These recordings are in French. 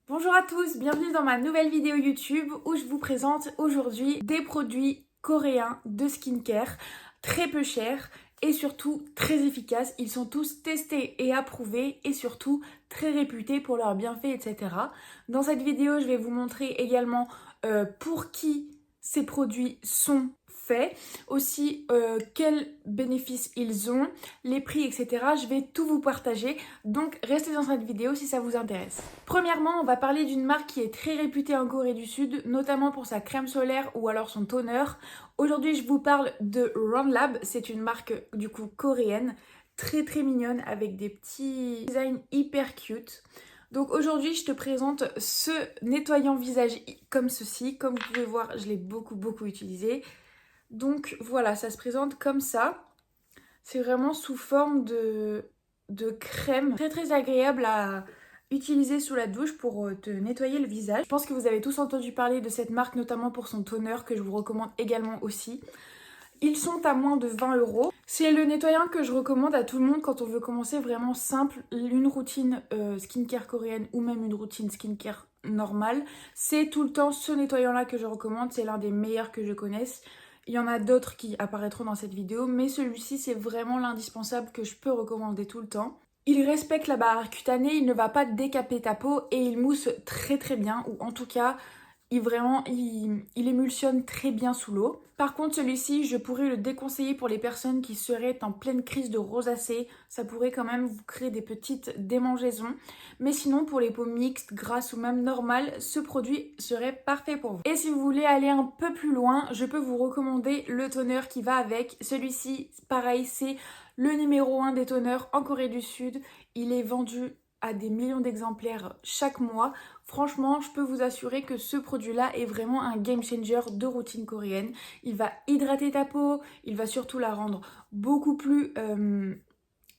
Bonjour à tous, bienvenue dans ma nouvelle vidéo YouTube où je vous présente aujourd'hui des produits coréens de skincare très peu chers et surtout très efficaces. Ils sont tous testés et approuvés et surtout très réputés pour leurs bienfaits, etc. Dans cette vidéo, je vais vous montrer également pour qui ces produits sont faits, aussi quels bénéfices ils ont, les prix, etc. Je vais tout vous partager, donc restez dans cette vidéo si ça vous intéresse. Premièrement, on va parler d'une marque qui est très réputée en Corée du Sud, notamment pour sa crème solaire ou alors son toner. Aujourd'hui, je vous parle de Ronlab, c'est une marque du coup coréenne, très mignonne avec des petits designs hyper cute. Donc aujourd'hui, je te présente ce nettoyant visage comme ceci. Comme vous pouvez voir, je l'ai beaucoup utilisé. Donc voilà, ça se présente comme ça. C'est vraiment sous forme de crème. Très agréable à utiliser sous la douche pour te nettoyer le visage. Je pense que vous avez tous entendu parler de cette marque, notamment pour son toner que je vous recommande également aussi. Ils sont à moins de 20 €. C'est le nettoyant que je recommande à tout le monde quand on veut commencer vraiment simple, une routine skincare coréenne ou même une routine skincare normale. C'est tout le temps ce nettoyant-là que je recommande, c'est l'un des meilleurs que je connaisse. Il y en a d'autres qui apparaîtront dans cette vidéo, mais celui-ci c'est vraiment l'indispensable que je peux recommander tout le temps. Il respecte la barrière cutanée, il ne va pas décaper ta peau et il mousse très bien, ou en tout cas il émulsionne très bien sous l'eau. Par contre, celui-ci, je pourrais le déconseiller pour les personnes qui seraient en pleine crise de rosacée. Ça pourrait quand même vous créer des petites démangeaisons. Mais sinon, pour les peaux mixtes, grasses ou même normales, ce produit serait parfait pour vous. Et si vous voulez aller un peu plus loin, je peux vous recommander le toner qui va avec. Celui-ci, pareil, c'est le numéro 1 des toners en Corée du Sud. Il est vendu à des millions d'exemplaires chaque mois. Franchement, je peux vous assurer que ce produit-là est vraiment un game changer de routine coréenne. Il va hydrater ta peau, il va surtout la rendre beaucoup plus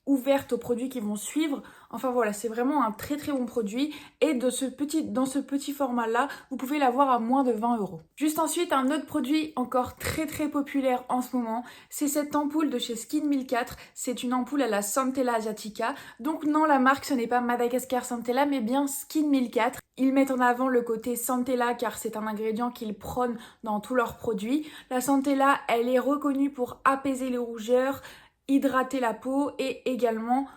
ouverte aux produits qui vont suivre. Enfin voilà, c'est vraiment un très bon produit et dans ce petit format là, vous pouvez l'avoir à moins de 20 €. Juste ensuite, un autre produit encore très populaire en ce moment, c'est cette ampoule de chez Skin 1004. C'est une ampoule à la Centella asiatica. Donc non, la marque ce n'est pas Madagascar Centella mais bien Skin 1004. Ils mettent en avant le côté Centella car c'est un ingrédient qu'ils prônent dans tous leurs produits. La Centella, elle est reconnue pour apaiser les rougeurs, hydrater la peau et également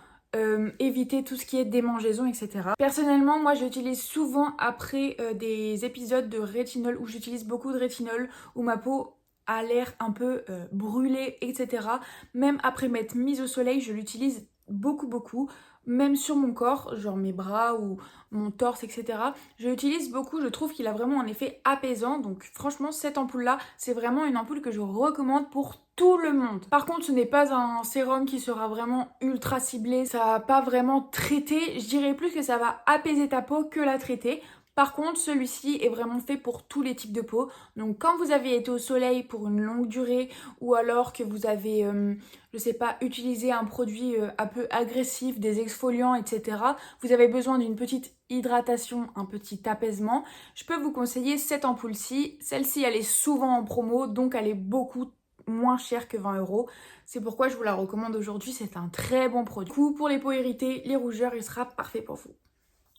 éviter tout ce qui est démangeaison, etc. Personnellement, moi j'utilise souvent après des épisodes de rétinol où j'utilise beaucoup de rétinol, où ma peau a l'air un peu brûlée, etc. Même après m'être mise au soleil, je l'utilise beaucoup. Même sur mon corps, genre mes bras ou mon torse, etc. Je l'utilise beaucoup, je trouve qu'il a vraiment un effet apaisant. Donc franchement, cette ampoule-là, c'est vraiment une ampoule que je recommande pour tout le monde. Par contre, ce n'est pas un sérum qui sera vraiment ultra ciblé, ça va pas vraiment traiter. Je dirais plus que ça va apaiser ta peau que la traiter. Par contre, celui-ci est vraiment fait pour tous les types de peau. Donc quand vous avez été au soleil pour une longue durée ou alors que vous avez, je sais pas, utilisé un produit un peu agressif, des exfoliants, etc. Vous avez besoin d'une petite hydratation, un petit apaisement. Je peux vous conseiller cette ampoule-ci. Celle-ci, elle est souvent en promo, donc elle est beaucoup moins chère que 20 €. C'est pourquoi je vous la recommande aujourd'hui. C'est un très bon produit. Du coup, pour les peaux irritées, les rougeurs, il sera parfait pour vous.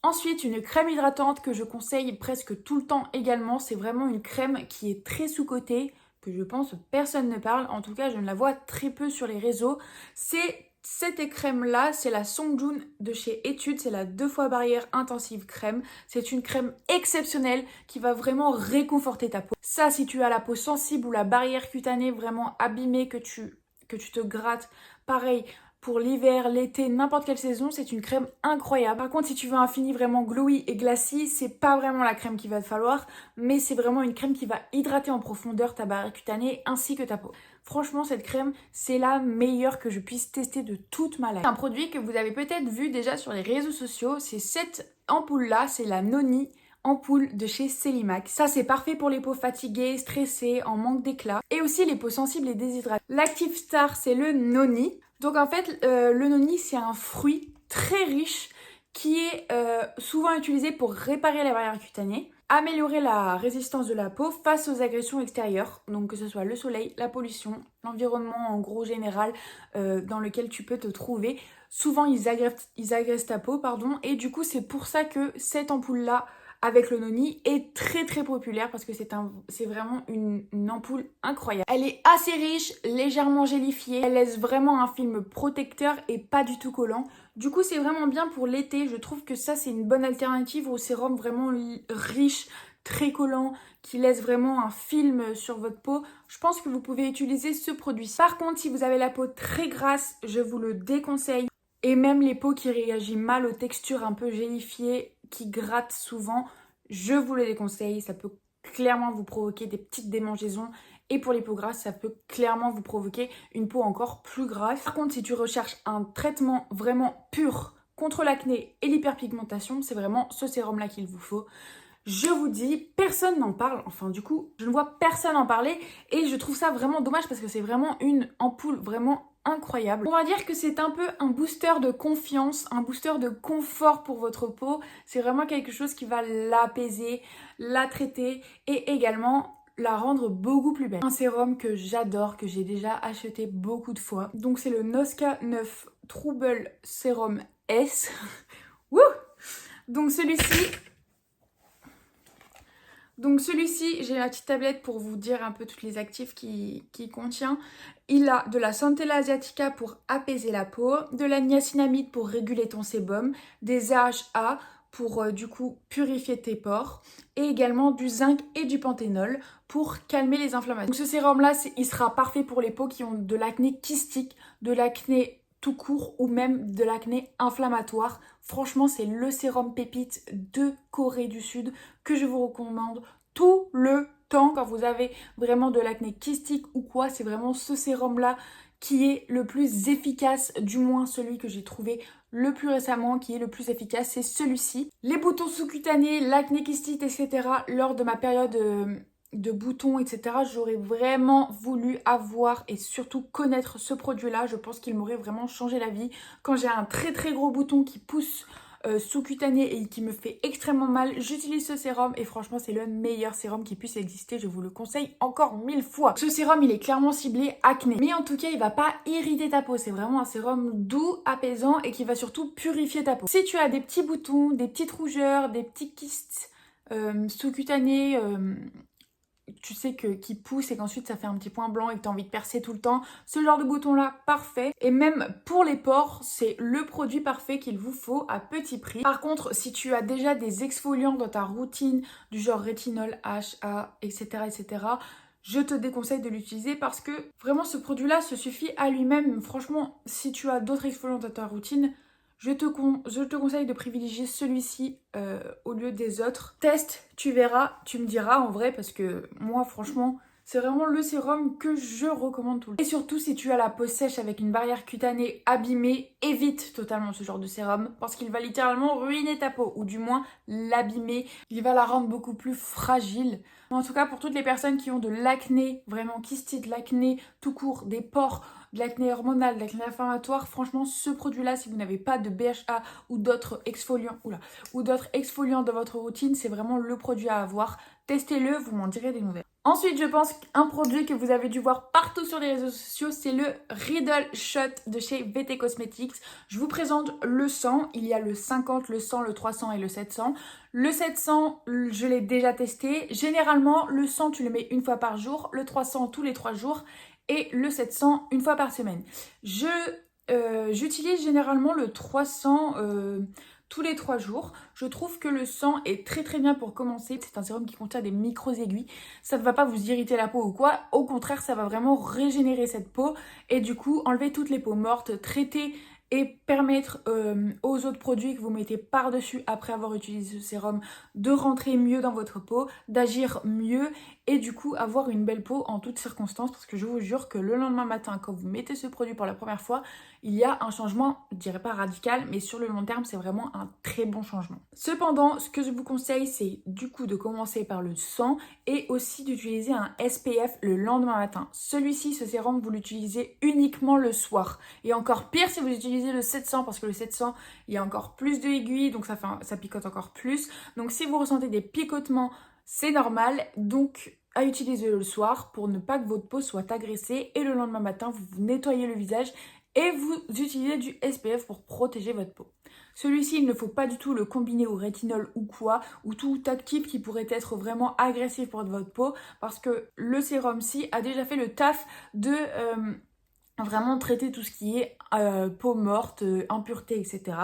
Ensuite, une crème hydratante que je conseille presque tout le temps également. C'est vraiment une crème qui est très sous-cotée, que je pense personne ne parle. En tout cas, je ne la vois très peu sur les réseaux. C'est cette crème-là, c'est la Songjun de chez Etude. C'est la 2 fois barrière intensive crème. C'est une crème exceptionnelle qui va vraiment réconforter ta peau. Ça, si tu as la peau sensible ou la barrière cutanée vraiment abîmée, que tu te grattes, pareil, pour l'hiver, l'été, n'importe quelle saison, c'est une crème incroyable. Par contre, si tu veux un fini vraiment glowy et glacis, c'est pas vraiment la crème qu'il va te falloir, mais c'est vraiment une crème qui va hydrater en profondeur ta barrière cutanée ainsi que ta peau. Franchement, cette crème, c'est la meilleure que je puisse tester de toute ma life. Un produit que vous avez peut-être vu déjà sur les réseaux sociaux, c'est cette ampoule-là, c'est la Noni ampoule de chez Celimac. Ça, c'est parfait pour les peaux fatiguées, stressées, en manque d'éclat, et aussi les peaux sensibles et déshydratées. L'active star, c'est le Noni. Donc en fait, le noni, c'est un fruit très riche qui est souvent utilisé pour réparer la barrière cutanée. améliorer la résistance de la peau face aux agressions extérieures, donc que ce soit le soleil, la pollution, l'environnement en gros général dans lequel tu peux te trouver. Souvent ils agressent ta peau, pardon, et du coup c'est pour ça que cette ampoule-là avec le noni est très très populaire parce que c'est vraiment une ampoule incroyable. Elle est assez riche, légèrement gélifiée, elle laisse vraiment un film protecteur et pas du tout collant. Du coup c'est vraiment bien pour l'été, je trouve que ça c'est une bonne alternative au sérum vraiment riche, très collant, qui laisse vraiment un film sur votre peau. Je pense que vous pouvez utiliser ce produit. Par contre, si vous avez la peau très grasse, je vous le déconseille. Et même les peaux qui réagissent mal aux textures un peu gélifiées, qui grattent souvent, je vous le déconseille. Ça peut clairement vous provoquer des petites démangeaisons. Et pour les peaux grasses, ça peut clairement vous provoquer une peau encore plus grasse. Par contre, si tu recherches un traitement vraiment pur contre l'acné et l'hyperpigmentation, c'est vraiment ce sérum-là qu'il vous faut. Je vous dis, personne n'en parle, enfin du coup, je ne vois personne en parler et je trouve ça vraiment dommage parce que c'est vraiment une ampoule vraiment incroyable. On va dire que c'est un peu un booster de confiance, un booster de confort pour votre peau. C'est vraiment quelque chose qui va l'apaiser, la traiter et également la rendre beaucoup plus belle. Un sérum que j'adore, que j'ai déjà acheté beaucoup de fois. Donc c'est le Nosca 9 Trouble Sérum S. Wouh! Donc celui-ci, j'ai la petite tablette pour vous dire un peu toutes les actifs qu'il contient. Il a de la Centella asiatica pour apaiser la peau, de la niacinamide pour réguler ton sébum, des AHA pour du coup purifier tes pores et également du zinc et du panthénol pour calmer les inflammations. Donc ce sérum là, il sera parfait pour les peaux qui ont de l'acné kystique, de l'acné tout court ou même de l'acné inflammatoire. Franchement, c'est le sérum pépite de Corée du Sud que je vous recommande tout le temps quand vous avez vraiment de l'acné kystique ou quoi. C'est vraiment ce sérum-là qui est le plus efficace, du moins celui que j'ai trouvé le plus récemment qui est le plus efficace, c'est celui-ci. Les boutons sous-cutanés, l'acné kystique, etc. lors de ma période de boutons, etc. J'aurais vraiment voulu avoir et surtout connaître ce produit-là. Je pense qu'il m'aurait vraiment changé la vie. Quand j'ai un très très gros bouton qui pousse sous-cutané et qui me fait extrêmement mal, j'utilise ce sérum et franchement c'est le meilleur sérum qui puisse exister. Je vous le conseille encore 1000 fois. Ce sérum il est clairement ciblé acné, mais en tout cas il va pas irriter ta peau. C'est vraiment un sérum doux, apaisant et qui va surtout purifier ta peau. Si tu as des petits boutons, des petites rougeurs, des petits kystes sous-cutanés, tu sais qui pousse et qu'ensuite ça fait un petit point blanc et que tu as envie de percer tout le temps, ce genre de bouton là, parfait. Et même pour les pores, c'est le produit parfait qu'il vous faut à petit prix. Par contre, si tu as déjà des exfoliants dans ta routine du genre rétinol, HA, etc., etc., je te déconseille de l'utiliser parce que vraiment ce produit là se suffit à lui-même. Franchement, si tu as d'autres exfoliants dans ta routine, je te conseille de privilégier celui-ci au lieu des autres. Teste, tu verras, tu me diras en vrai parce que moi franchement c'est vraiment le sérum que je recommande tout le temps. Et surtout si tu as la peau sèche avec une barrière cutanée abîmée, évite totalement ce genre de sérum parce qu'il va littéralement ruiner ta peau ou du moins l'abîmer. Il va la rendre beaucoup plus fragile. En tout cas pour toutes les personnes qui ont de l'acné, vraiment kystique, de l'acné tout court, des pores, de l'acné hormonal, de l'acné inflammatoire, franchement ce produit-là, si vous n'avez pas de BHA ou d'autres exfoliants, dans votre routine, c'est vraiment le produit à avoir. Testez-le, vous m'en direz des nouvelles. Ensuite, je pense qu'un produit que vous avez dû voir partout sur les réseaux sociaux, c'est le Riddle Shot de chez VT Cosmetics. Je vous présente le 100, il y a le 50, le 100, le 300 et le 700. Le 700, je l'ai déjà testé. Généralement, le 100, tu le mets une fois par jour, le 300 tous les 3 jours et le 700 une fois par semaine. J'utilise généralement le 300 tous les 3 jours. Je trouve que le 100 est très très bien pour commencer. C'est un sérum qui contient des micro-aiguilles. Ça ne va pas vous irriter la peau ou quoi. Au contraire, ça va vraiment régénérer cette peau et du coup enlever toutes les peaux mortes, traiter et permettre aux autres produits que vous mettez par-dessus après avoir utilisé ce sérum de rentrer mieux dans votre peau, d'agir mieux et du coup avoir une belle peau en toutes circonstances parce que je vous jure que le lendemain matin quand vous mettez ce produit pour la première fois, il y a un changement, je dirais pas radical, mais sur le long terme c'est vraiment un très bon changement. Cependant, ce que je vous conseille c'est du coup de commencer par le 100 et aussi d'utiliser un SPF le lendemain matin. Celui-ci, ce sérum, vous l'utilisez uniquement le soir et encore pire si vous utilisez utiliser le 700 parce que le 700, il y a encore plus d'aiguilles, donc ça picote encore plus. Donc si vous ressentez des picotements, c'est normal. Donc à utiliser le soir pour ne pas que votre peau soit agressée. Et le lendemain matin, vous nettoyez le visage et vous utilisez du SPF pour protéger votre peau. Celui-ci, il ne faut pas du tout le combiner au rétinol ou quoi, ou tout actif qui pourrait être vraiment agressif pour votre peau, parce que le sérum-ci a déjà fait le taf de vraiment traiter tout ce qui est peau morte, impureté, etc.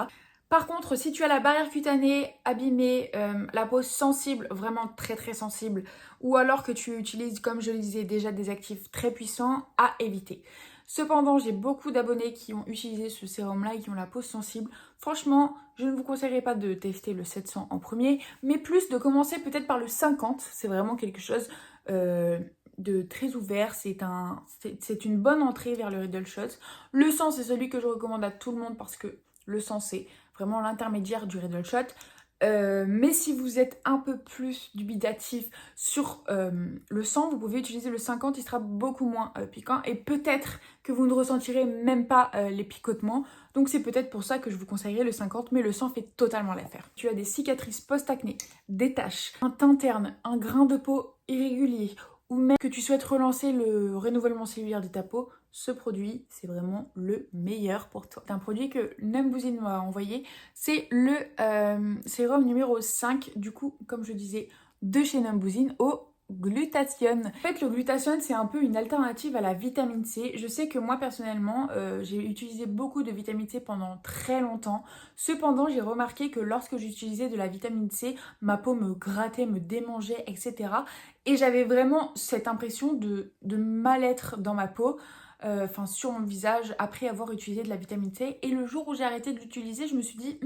Par contre, si tu as la barrière cutanée abîmée, la peau sensible, vraiment très très sensible, ou alors que tu utilises, comme je le disais déjà, des actifs très puissants, à éviter. Cependant, j'ai beaucoup d'abonnés qui ont utilisé ce sérum-là et qui ont la peau sensible. Franchement, je ne vous conseillerais pas de tester le 700 en premier, mais plus de commencer peut-être par le 50. C'est vraiment quelque chose de très ouvert. C'est une bonne entrée vers le Riddle Shot. Le 100, c'est celui que je recommande à tout le monde parce que le 100, c'est vraiment l'intermédiaire du Riddle Shot. Mais si vous êtes un peu plus dubitatif sur le 100, vous pouvez utiliser le 50, il sera beaucoup moins piquant et peut-être que vous ne ressentirez même pas les picotements. Donc c'est peut-être pour ça que je vous conseillerais le 50, mais le 100 fait totalement l'affaire. Tu as des cicatrices post-acné, des taches, un teint terne, un grain de peau irrégulier, ou même que tu souhaites relancer le renouvellement cellulaire de ta peau, ce produit, c'est vraiment le meilleur pour toi. C'est un produit que Numbuzin m'a envoyé. C'est le sérum numéro 5, du coup, comme je disais, de chez Numbuzin au glutathione. En fait, le glutathione, c'est un peu une alternative à la vitamine C. Je sais que moi, personnellement, j'ai utilisé beaucoup de vitamine C pendant très longtemps. Cependant, j'ai remarqué que lorsque j'utilisais de la vitamine C, ma peau me grattait, me démangeait, etc. Et j'avais vraiment cette impression de mal-être dans ma peau. Sur mon visage après avoir utilisé de la vitamine C. Et le jour où j'ai arrêté de l'utiliser, je me suis dit,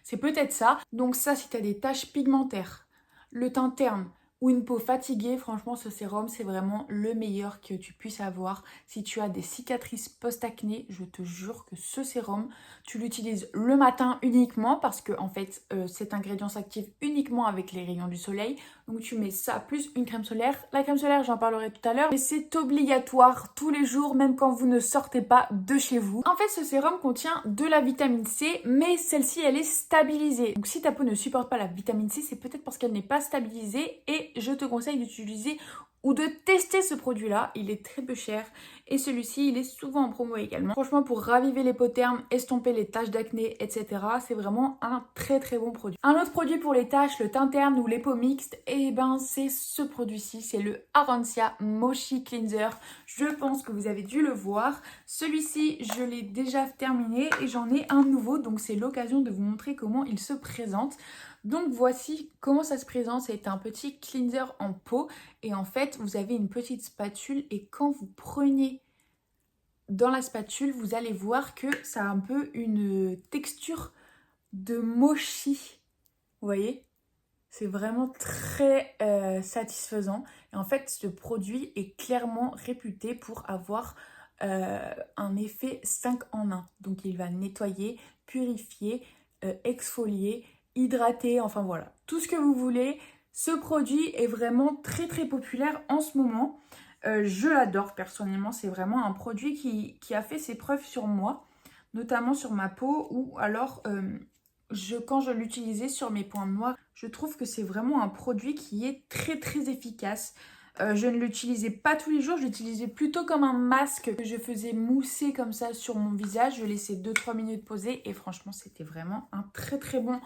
c'est peut-être ça. Donc ça, si tu as des taches pigmentaires, le teint terne ou une peau fatiguée, franchement, ce sérum, c'est vraiment le meilleur que tu puisses avoir. Si tu as des cicatrices post-acné, je te jure que ce sérum, tu l'utilises le matin uniquement parce que, en fait, cet ingrédient s'active uniquement avec les rayons du soleil. Donc, tu mets ça plus une crème solaire. La crème solaire, j'en parlerai tout à l'heure, mais c'est obligatoire tous les jours, même quand vous ne sortez pas de chez vous. En fait, ce sérum contient de la vitamine C, mais celle-ci, elle est stabilisée. Donc, si ta peau ne supporte pas la vitamine C, c'est peut-être parce qu'elle n'est pas stabilisée et je te conseille d'utiliser ou de tester ce produit-là. Il est très peu cher et celui-ci, il est souvent en promo également. Franchement, pour raviver les peaux ternes, estomper les taches d'acné, etc., c'est vraiment un très très bon produit. Un autre produit pour les taches, le teint terne ou les peaux mixtes, et ben c'est ce produit-ci, c'est le Arancia Mochi Cleanser. Je pense que vous avez dû le voir. Celui-ci, je l'ai déjà terminé et j'en ai un nouveau, donc c'est l'occasion de vous montrer comment il se présente. Donc voici comment ça se présente, c'est un petit cleanser en pot et en fait vous avez une petite spatule et quand vous prenez dans la spatule vous allez voir que ça a un peu une texture de mochi, vous voyez, c'est vraiment très satisfaisant et en fait ce produit est clairement réputé pour avoir un effet 5 en 1, donc il va nettoyer, purifier, exfolier, hydrater, enfin voilà, tout ce que vous voulez. Ce produit est vraiment très très populaire en ce moment. Je l'adore personnellement, c'est vraiment un produit qui a fait ses preuves sur moi, notamment sur ma peau ou alors quand je l'utilisais sur mes points noirs. Je trouve que c'est vraiment un produit qui est très très efficace. Je ne l'utilisais pas tous les jours, je l'utilisais plutôt comme un masque que je faisais mousser comme ça sur mon visage. Je laissais 2-3 minutes poser et franchement c'était vraiment un très très bon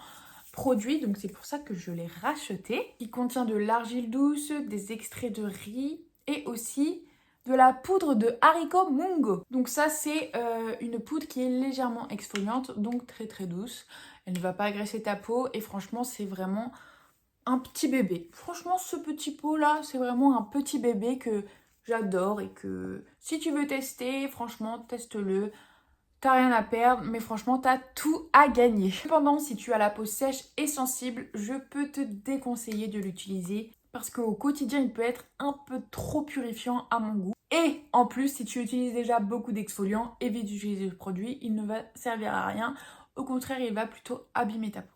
produit, donc c'est pour ça que je l'ai racheté. Il contient de l'argile douce, des extraits de riz et aussi de la poudre de haricot mungo. Donc ça c'est une poudre qui est légèrement exfoliante, donc très très douce. Elle ne va pas agresser ta peau et franchement c'est vraiment un petit bébé. Franchement ce petit pot là c'est vraiment un petit bébé que j'adore et que si tu veux tester, franchement teste-le. T'as rien à perdre, mais franchement, t'as tout à gagner. Cependant, si tu as la peau sèche et sensible, je peux te déconseiller de l'utiliser parce qu'au quotidien, il peut être un peu trop purifiant à mon goût. Et en plus, si tu utilises déjà beaucoup d'exfoliants, évite d'utiliser ce produit, il ne va servir à rien. Au contraire, il va plutôt abîmer ta peau.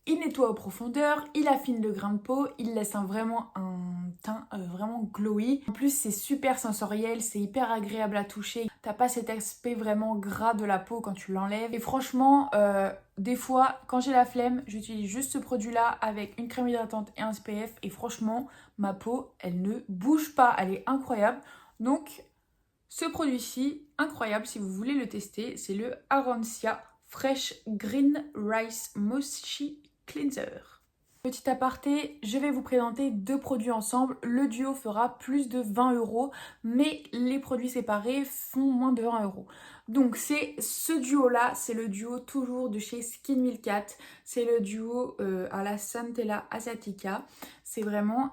Il nettoie en profondeur, il affine le grain de peau, il laisse vraiment un teint vraiment glowy. En plus c'est super sensoriel, c'est hyper agréable à toucher. T'as pas cet aspect vraiment gras de la peau quand tu l'enlèves. Et franchement, des fois quand j'ai la flemme, j'utilise juste ce produit là avec une crème hydratante et un SPF. Et franchement, ma peau, elle ne bouge pas, elle est incroyable. Donc ce produit-ci, incroyable si vous voulez le tester, c'est le Arancia Fresh Green Rice Mochi Cleanser. Petit aparté, je vais vous présenter deux produits ensemble. Le duo fera plus de 20 €, mais les produits séparés font moins de 20 €. Donc c'est ce duo-là, c'est le duo toujours de chez Skin Milkat. C'est le duo à la Centella Asiatica. C'est vraiment...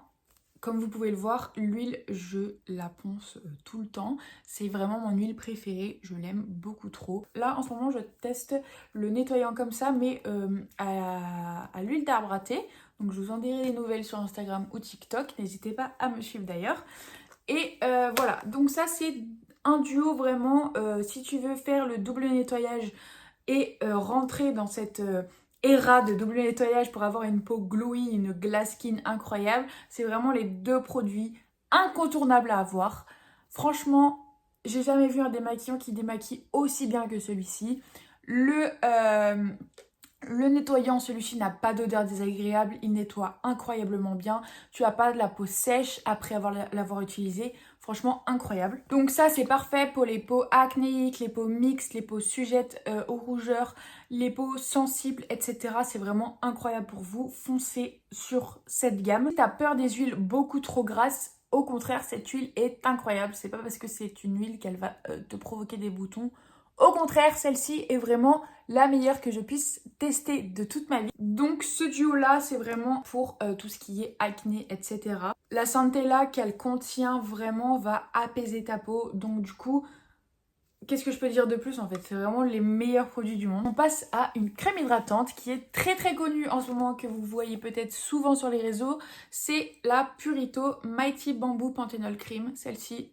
Comme vous pouvez le voir, l'huile, je la ponce tout le temps. C'est vraiment mon huile préférée, je l'aime beaucoup trop. Là, en ce moment, je teste le nettoyant comme ça, mais à l'huile d'arbre à thé. Donc, je vous en dirai des nouvelles sur Instagram ou TikTok. N'hésitez pas à me suivre d'ailleurs. Et voilà, donc ça, c'est un duo vraiment. Si tu veux faire le double nettoyage et rentrer dans cette... Era de double nettoyage pour avoir une peau glowy, une glass skin incroyable. C'est vraiment les deux produits incontournables à avoir. Franchement, j'ai jamais vu un démaquillant qui démaquille aussi bien que celui-ci. Le nettoyant, celui-ci n'a pas d'odeur désagréable, il nettoie incroyablement bien. Tu n'as pas de la peau sèche après l'avoir utilisé. Franchement, incroyable. Donc ça, c'est parfait pour les peaux acnéiques, les peaux mixtes, les peaux sujettes aux rougeurs, les peaux sensibles, etc. C'est vraiment incroyable pour vous. Foncez sur cette gamme. Si tu as peur des huiles beaucoup trop grasses, au contraire, cette huile est incroyable. C'est pas parce que c'est une huile qu'elle va te provoquer des boutons. Au contraire, celle-ci est vraiment la meilleure que je puisse tester de toute ma vie. Donc ce duo-là, c'est vraiment pour tout ce qui est acné, etc. La Centella qu'elle contient vraiment va apaiser ta peau. Donc du coup, qu'est-ce que je peux dire de plus en fait? C'est vraiment les meilleurs produits du monde. On passe à une crème hydratante qui est très très connue en ce moment, que vous voyez peut-être souvent sur les réseaux. C'est la Purito Mighty Bamboo Panthenol Cream. Celle-ci,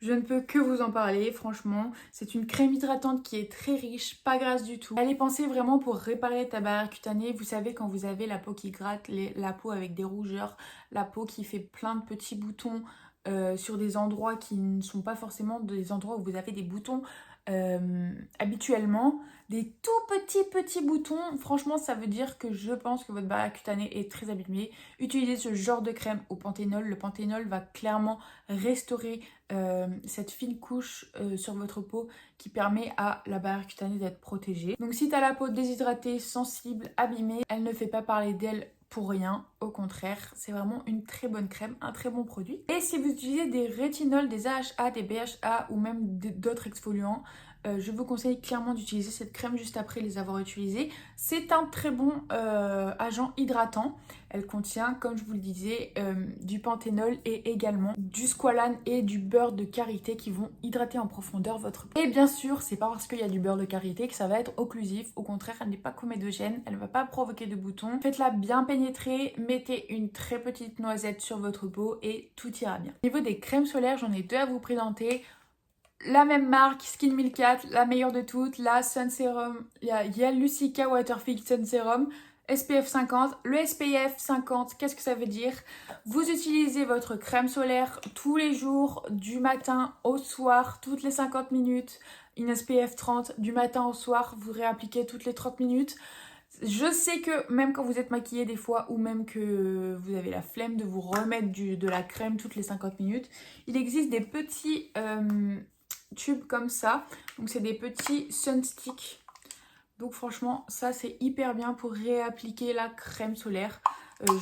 je ne peux que vous en parler, franchement. C'est une crème hydratante qui est très riche, pas grasse du tout. Elle est pensée vraiment pour réparer ta barrière cutanée. Vous savez, quand vous avez la peau qui gratte, la peau avec des rougeurs, la peau qui fait plein de petits boutons sur des endroits qui ne sont pas forcément des endroits où vous avez des boutons habituellement. Des tout petits boutons. Franchement, ça veut dire que je pense que votre barrière cutanée est très abîmée. Utilisez ce genre de crème au panthénol. Le panthénol va clairement restaurer cette fine couche sur votre peau qui permet à la barrière cutanée d'être protégée. Donc si tu as la peau déshydratée, sensible, abîmée, elle ne fait pas parler d'elle pour rien, au contraire, c'est vraiment une très bonne crème, un très bon produit. Et si vous utilisez des rétinols, des AHA, des BHA ou même d'autres exfoliants, je vous conseille clairement d'utiliser cette crème juste après les avoir utilisés. C'est un très bon agent hydratant. Elle contient, comme je vous le disais, du panthénol et également du squalane et du beurre de karité qui vont hydrater en profondeur votre peau. Et bien sûr, c'est pas parce qu'il y a du beurre de karité que ça va être occlusif. Au contraire, elle n'est pas comédogène, elle ne va pas provoquer de boutons. Faites-la bien pénétrer, mettez une très petite noisette sur votre peau et tout ira bien. Au niveau des crèmes solaires, j'en ai deux à vous présenter. La même marque, Skin Milkat, la meilleure de toutes, la Sun Serum, il y a Lucica Waterfix Sun Serum, SPF 50. Le SPF 50, qu'est-ce que ça veut dire? Vous utilisez votre crème solaire tous les jours, du matin au soir, toutes les 50 minutes. Une SPF 30, du matin au soir, vous réappliquez toutes les 30 minutes. Je sais que même quand vous êtes maquillé des fois ou même que vous avez la flemme de vous remettre de la crème toutes les 50 minutes, il existe des petits tubes comme ça. Donc c'est des petits sunsticks. Donc franchement ça c'est hyper bien pour réappliquer la crème solaire.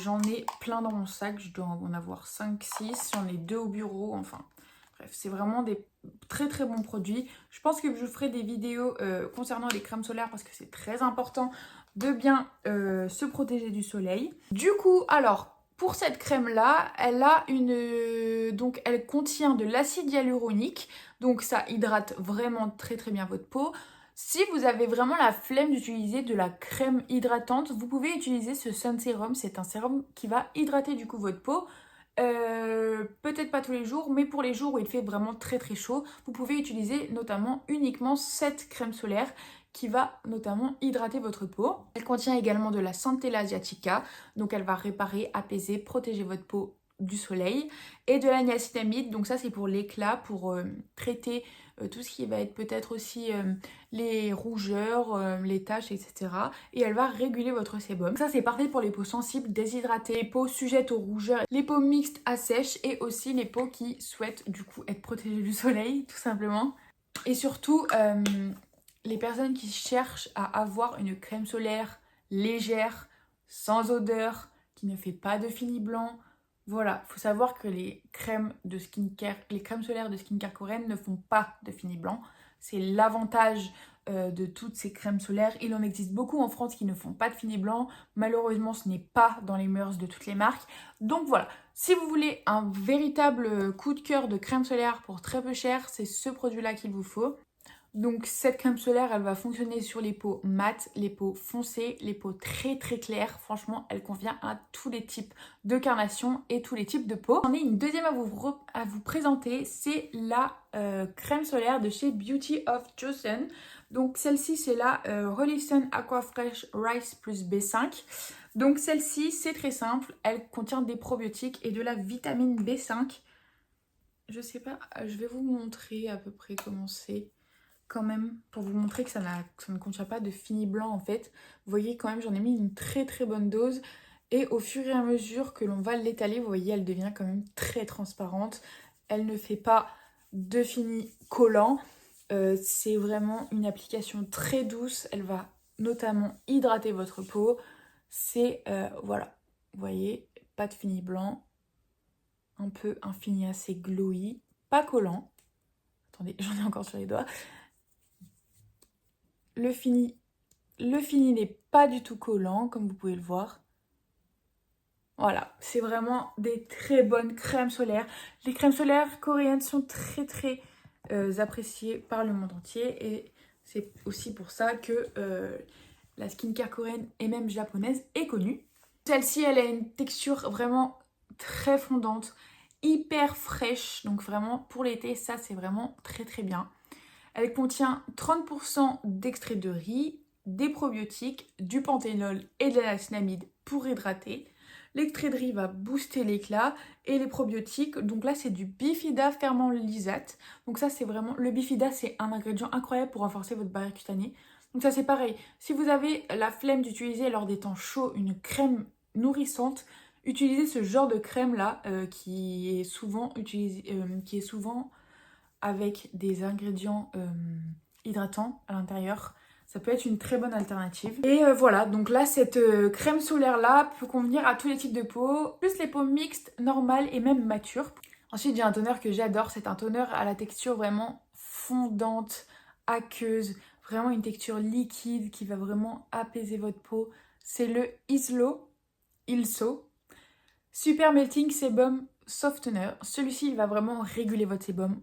J'en ai plein dans mon sac, je dois en avoir 5-6, j'en ai 2 au bureau, enfin bref, c'est vraiment des très très bons produits. Je pense que je ferai des vidéos concernant les crèmes solaires parce que c'est très important de bien se protéger du soleil. Du coup, alors, pour cette crème-là, donc elle contient de l'acide hyaluronique, donc ça hydrate vraiment très très bien votre peau. Si vous avez vraiment la flemme d'utiliser de la crème hydratante, vous pouvez utiliser ce Sun Serum. C'est un sérum qui va hydrater du coup votre peau. Peut-être pas tous les jours, mais pour les jours où il fait vraiment très très chaud, vous pouvez utiliser notamment uniquement cette crème solaire qui va notamment hydrater votre peau. Elle contient également de la Centella Asiatica, donc elle va réparer, apaiser, protéger votre peau du soleil et de la niacinamide. Donc ça c'est pour l'éclat, pour traiter tout ce qui va être peut-être aussi les rougeurs, les taches, etc. Et elle va réguler votre sébum. Ça c'est parfait pour les peaux sensibles, déshydratées, les peaux sujettes aux rougeurs, les peaux mixtes à sèche et aussi les peaux qui souhaitent du coup être protégées du soleil tout simplement. Et surtout les personnes qui cherchent à avoir une crème solaire légère, sans odeur, qui ne fait pas de fini blanc. Voilà, il faut savoir que les crèmes de skincare, les crèmes solaires de skincare coréenne ne font pas de fini blanc. C'est l'avantage de toutes ces crèmes solaires. Il en existe beaucoup en France qui ne font pas de fini blanc. Malheureusement, ce n'est pas dans les mœurs de toutes les marques. Donc voilà, si vous voulez un véritable coup de cœur de crème solaire pour très peu cher, c'est ce produit-là qu'il vous faut. Donc cette crème solaire, elle va fonctionner sur les peaux mates, les peaux foncées, les peaux très très claires. Franchement, elle convient à tous les types de carnation et tous les types de peau. J'en ai une deuxième à vous présenter, c'est la crème solaire de chez Beauty of Joseon. Donc celle-ci, c'est la Relisten Aqua Fresh Rice plus B5. Donc celle-ci, c'est très simple, elle contient des probiotiques et de la vitamine B5. Je sais pas, je vais vous montrer à peu près comment c'est. Quand même, pour vous montrer que ça ne contient pas de fini blanc en fait. Vous voyez quand même, j'en ai mis une très très bonne dose. Et au fur et à mesure que l'on va l'étaler, vous voyez, elle devient quand même très transparente. Elle ne fait pas de fini collant. C'est vraiment une application très douce. Elle va notamment hydrater votre peau. C'est, voilà, vous voyez, pas de fini blanc. Un peu un fini assez glowy, pas collant. Attendez, j'en ai encore sur les doigts. Le fini n'est pas du tout collant, comme vous pouvez le voir. Voilà, c'est vraiment des très bonnes crèmes solaires. Les crèmes solaires coréennes sont très très appréciées par le monde entier. Et c'est aussi pour ça que la skincare coréenne et même japonaise est connue. Celle-ci, elle a une texture vraiment très fondante, hyper fraîche. Donc vraiment, pour l'été, ça c'est vraiment très très bien. Elle contient 30% d'extrait de riz, des probiotiques, du panthénol et de la niacinamide pour hydrater. L'extrait de riz va booster l'éclat et les probiotiques, donc là c'est du bifida ferment lysate. Donc ça c'est vraiment, le bifida c'est un ingrédient incroyable pour renforcer votre barrière cutanée. Donc ça c'est pareil, si vous avez la flemme d'utiliser lors des temps chauds une crème nourrissante, utilisez ce genre de crème là qui est souvent avec des ingrédients hydratants à l'intérieur. Ça peut être une très bonne alternative. Et voilà, donc là, cette crème solaire-là peut convenir à tous les types de peau, plus les peaux mixtes, normales et même matures. Ensuite, j'ai un toner que j'adore. C'est un toner à la texture vraiment fondante, aqueuse, vraiment une texture liquide qui va vraiment apaiser votre peau. C'est le Ilso Super Melting Sebum Softener. Celui-ci, il va vraiment réguler votre sébum.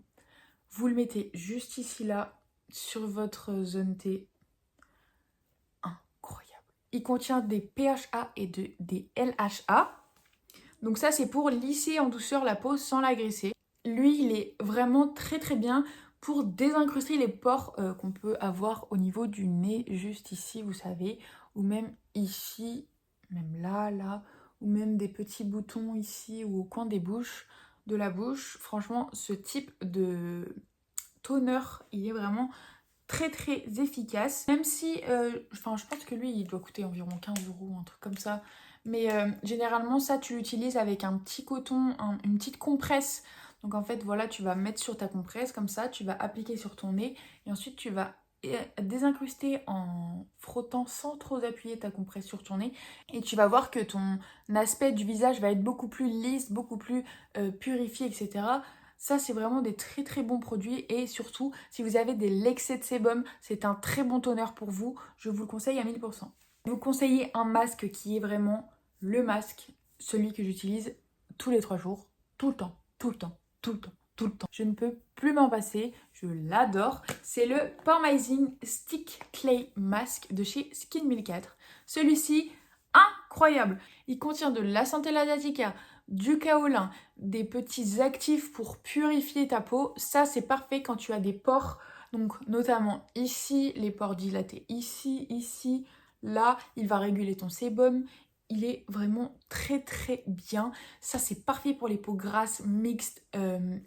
Vous le mettez juste ici, là, sur votre zone T. Incroyable. Il contient des PHA et des LHA. Donc ça, c'est pour lisser en douceur la peau sans l'agresser. Lui, il est vraiment très très bien pour désincruster les pores qu'on peut avoir au niveau du nez, juste ici, vous savez. Ou même ici, même là, ou même des petits boutons ici ou au coin des bouches, de la bouche. Franchement, ce type de toner, il est vraiment très très efficace. Même si, je pense que lui, il doit coûter environ 15 €, un truc comme ça. Mais généralement, ça, tu l'utilises avec un petit coton, une petite compresse. Donc en fait, voilà, tu vas mettre sur ta compresse comme ça, tu vas appliquer sur ton nez et ensuite tu vas désincruster en frottant sans trop appuyer ta compresse sur ton nez et tu vas voir que ton aspect du visage va être beaucoup plus lisse, beaucoup plus purifié, etc. Ça, c'est vraiment des très très bons produits et surtout, si vous avez de l'excès de sébum, c'est un très bon toner pour vous. Je vous le conseille à 1000%. Je vous conseille un masque qui est vraiment le masque, celui que j'utilise tous les 3 jours, tout le temps, tout le temps, tout le temps, tout le temps. Je ne peux plus m'en passer, je l'adore. C'est le Pormazine Stick Clay Mask de chez Skin 1004. Celui-ci, incroyable. Il contient de la Centella asiatica, du kaolin, des petits actifs pour purifier ta peau. Ça, c'est parfait quand tu as des pores, donc notamment ici, les pores dilatés, ici, là, il va réguler ton sébum. il est vraiment très très bien. Ça c'est parfait pour les peaux grasses, mixtes,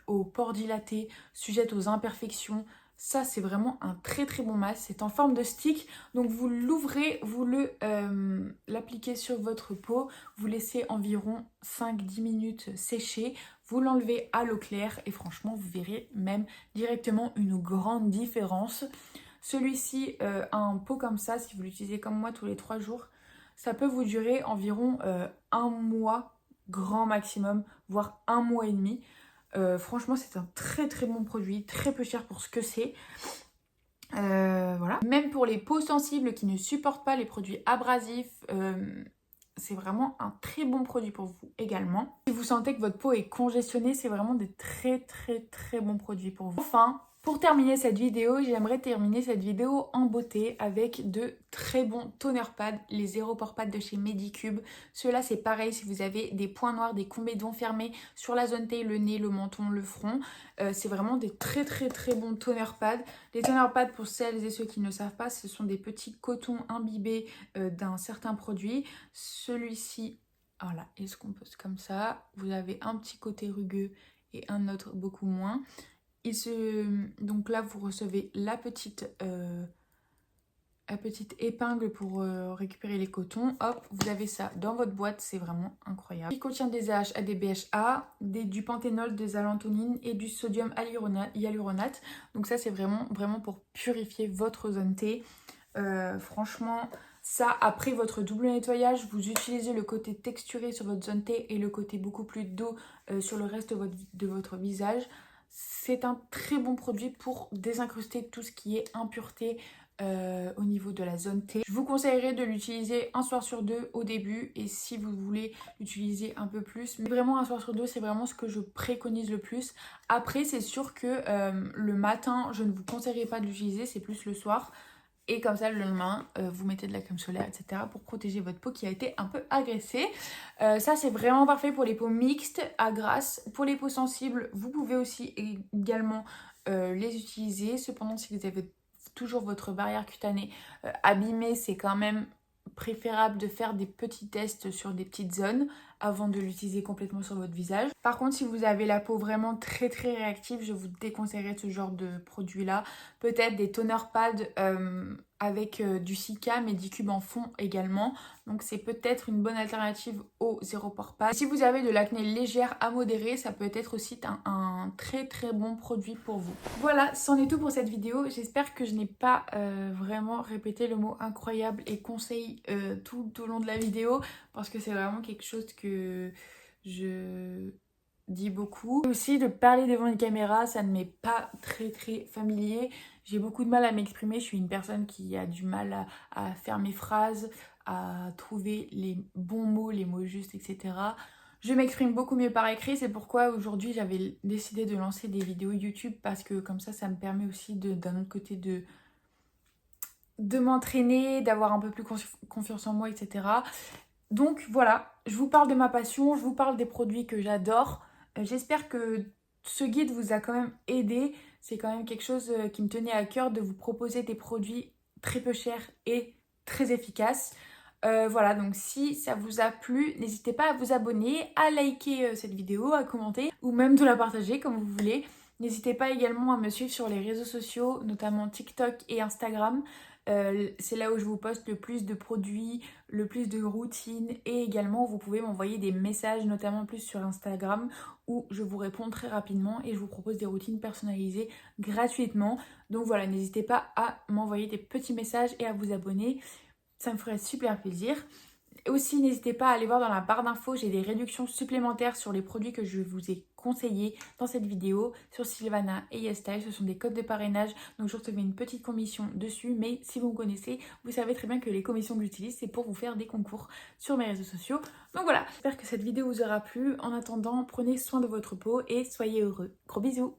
aux pores dilatés, sujettes aux imperfections. Ça c'est vraiment un très très bon masque. C'est en forme de stick. Donc vous l'ouvrez, vous l'appliquez sur votre peau. Vous laissez environ 5-10 minutes sécher. Vous l'enlevez à l'eau claire et franchement vous verrez même directement une grande différence. Celui-ci a un pot comme ça, si vous l'utilisez comme moi tous les 3 jours, ça peut vous durer environ un mois, grand maximum, voire un mois et demi. Franchement, c'est un très très bon produit, très peu cher pour ce que c'est. Voilà. Même pour les peaux sensibles qui ne supportent pas les produits abrasifs, c'est vraiment un très bon produit pour vous également. Si vous sentez que votre peau est congestionnée, c'est vraiment des très très très bons produits pour vous. Enfin, pour terminer cette vidéo, j'aimerais terminer cette vidéo en beauté avec de très bons toner pads, les Zero Pore Pads de chez Medicube. Ceux-là, c'est pareil si vous avez des points noirs, des combinaisons fermés sur la zone T, le nez, le menton, le front. C'est vraiment des très très très bons toner pads. Les toner pads, pour celles et ceux qui ne savent pas, ce sont des petits cotons imbibés d'un certain produit. Celui-ci, voilà, il se compose comme ça. Vous avez un petit côté rugueux et un autre beaucoup moins. Donc là, vous recevez la petite épingle pour récupérer les cotons. Hop, vous avez ça dans votre boîte, c'est vraiment incroyable. Il contient des AHA, des BHA, du panthénol, des allantonines et du sodium hyaluronate. Donc ça, c'est vraiment pour purifier votre zone T. Franchement, ça, après votre double nettoyage, vous utilisez le côté texturé sur votre zone T et le côté beaucoup plus doux sur le reste de votre visage. C'est un très bon produit pour désincruster tout ce qui est impureté au niveau de la zone T. Je vous conseillerais de l'utiliser un soir sur deux au début et si vous voulez l'utiliser un peu plus. Mais vraiment un soir sur deux, c'est vraiment ce que je préconise le plus. Après, c'est sûr que le matin, je ne vous conseillerais pas de l'utiliser, c'est plus le soir. Et comme ça, le lendemain, vous mettez de la crème solaire, etc. pour protéger votre peau qui a été un peu agressée. Ça, c'est vraiment parfait pour les peaux mixtes à grasse. Pour les peaux sensibles, vous pouvez aussi également les utiliser. Cependant, si vous avez toujours votre barrière cutanée abîmée, c'est quand même préférable de faire des petits tests sur des petites zones avant de l'utiliser complètement sur votre visage. Par contre, si vous avez la peau vraiment très très réactive, je vous déconseillerais ce genre de produit là. Peut-être des toner pads avec du Cica, Medicube en fond également. Donc c'est peut-être une bonne alternative au Zero Pore Pad. Si vous avez de l'acné légère à modérée, ça peut être aussi un très très bon produit pour vous. Voilà, c'en est tout pour cette vidéo. J'espère que je n'ai pas vraiment répété le mot incroyable et conseil tout au long de la vidéo parce que c'est vraiment quelque chose que je dis beaucoup. Aussi, de parler devant une caméra, ça ne m'est pas très très familier. J'ai beaucoup de mal à m'exprimer. Je suis une personne qui a du mal à faire mes phrases, à trouver les bons mots, les mots justes, etc. Je m'exprime beaucoup mieux par écrit. C'est pourquoi aujourd'hui, j'avais décidé de lancer des vidéos YouTube parce que comme ça me permet aussi d'un autre côté de m'entraîner, d'avoir un peu plus confiance en moi, etc. Donc voilà, je vous parle de ma passion, je vous parle des produits que j'adore. J'espère que ce guide vous a quand même aidé. C'est quand même quelque chose qui me tenait à cœur de vous proposer des produits très peu chers et très efficaces. Voilà, donc si ça vous a plu, n'hésitez pas à vous abonner, à liker cette vidéo, à commenter ou même de la partager comme vous voulez. N'hésitez pas également à me suivre sur les réseaux sociaux, notamment TikTok et Instagram. C'est là où je vous poste le plus de produits, le plus de routines et également vous pouvez m'envoyer des messages, notamment plus sur Instagram où je vous réponds très rapidement et je vous propose des routines personnalisées gratuitement. Donc voilà, n'hésitez pas à m'envoyer des petits messages et à vous abonner, ça me ferait super plaisir. Aussi, n'hésitez pas à aller voir dans la barre d'infos, j'ai des réductions supplémentaires sur les produits que je vous ai conseillés dans cette vidéo sur Sylvana et YesStyle. Ce sont des codes de parrainage, donc je recevais une petite commission dessus. Mais si vous me connaissez, vous savez très bien que les commissions que j'utilise, c'est pour vous faire des concours sur mes réseaux sociaux. Donc voilà, j'espère que cette vidéo vous aura plu. En attendant, prenez soin de votre peau et soyez heureux. Gros bisous!